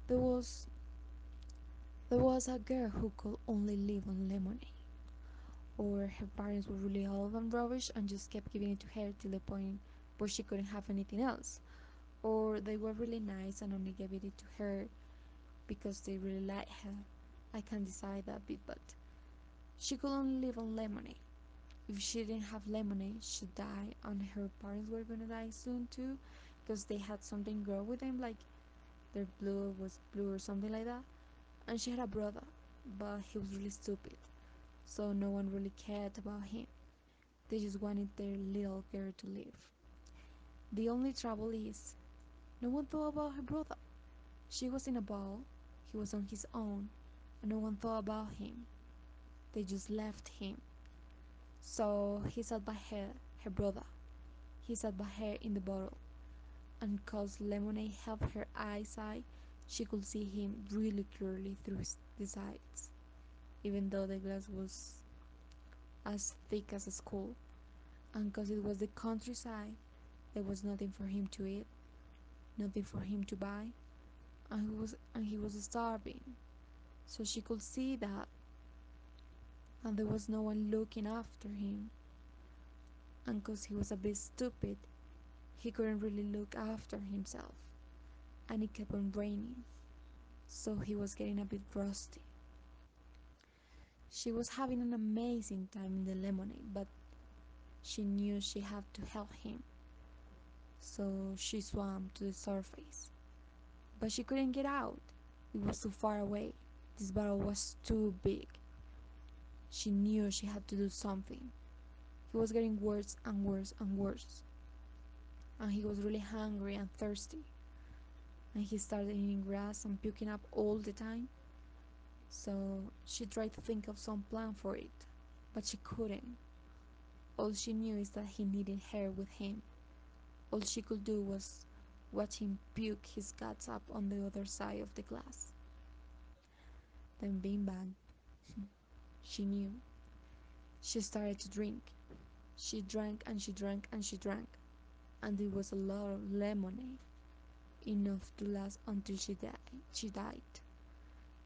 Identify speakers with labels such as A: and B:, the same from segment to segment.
A: There was there was a girl who could only live on lemonade, or her parents were really old and rubbish and just kept giving it to her till the point where she couldn't have anything else, or they were really nice and only gave it to her because they really liked her. I can't decide that bit, but she could only live on lemonade. If she didn't have lemonade, she'd die, and her parents were gonna die soon too, because they had something grow with them, like their blood was blue or something like that. And she had a brother, but he was really stupid, so no one really cared about him. They just wanted their little girl to live. The only trouble is, no one thought about her brother. She was in a ball, he was on his own, and no one thought about him. They just left him. So he sat by her, her brother. He sat by her in the bottle, and cause lemonade helped her eyesight, she could see him really clearly through the sides, even though the glass was as thick as a skull. And cause it was the countryside, there was nothing for him to eat, nothing for him to buy, and he was starving. So she could see that, and there was no one looking after him. And cause he was a bit stupid, he couldn't really look after himself, and it kept on raining, so he was getting a bit rusty. She was having an amazing time in the lemonade, but she knew she had to help him, so she swam to the surface. But she couldn't get out. It was too far away. This battle was too big. She knew she had to do something. He was getting worse and worse and worse, and he was really hungry and thirsty, and he started eating grass and puking up all the time. So she tried to think of some plan for it, but she couldn't. All she knew is that he needed her with him. All she could do was watch him puke his guts up on the other side of the glass. Then bing bang, she knew. She started to drink. She drank and she drank and she drank, and it was a lot of lemonade, enough to last until she died. She died,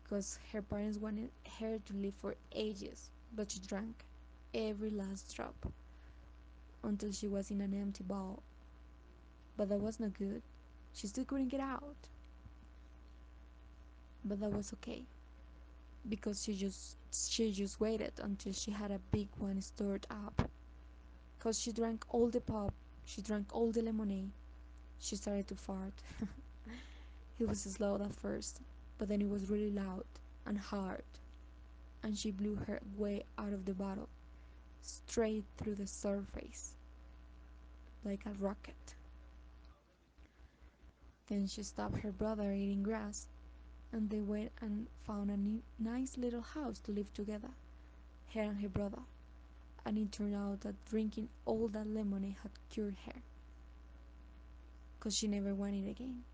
A: because her parents wanted her to live for ages, but she drank every last drop until she was in an empty bowl. But that was not good. She still couldn't get out. But that was okay, because she just waited until she had a big one stored up. Cause she drank all the pop, she drank all the lemonade. She started to fart. It was slow at first, but then it was really loud and hard, and she blew her way out of the bottle, straight through the surface, like a rocket. Then she stopped her brother eating grass, and they went and found a nice little house to live together, her and her brother. And it turned out that drinking all that lemonade had cured her, because she never wanted it again.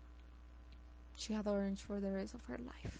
A: She had orange for the rest of her life.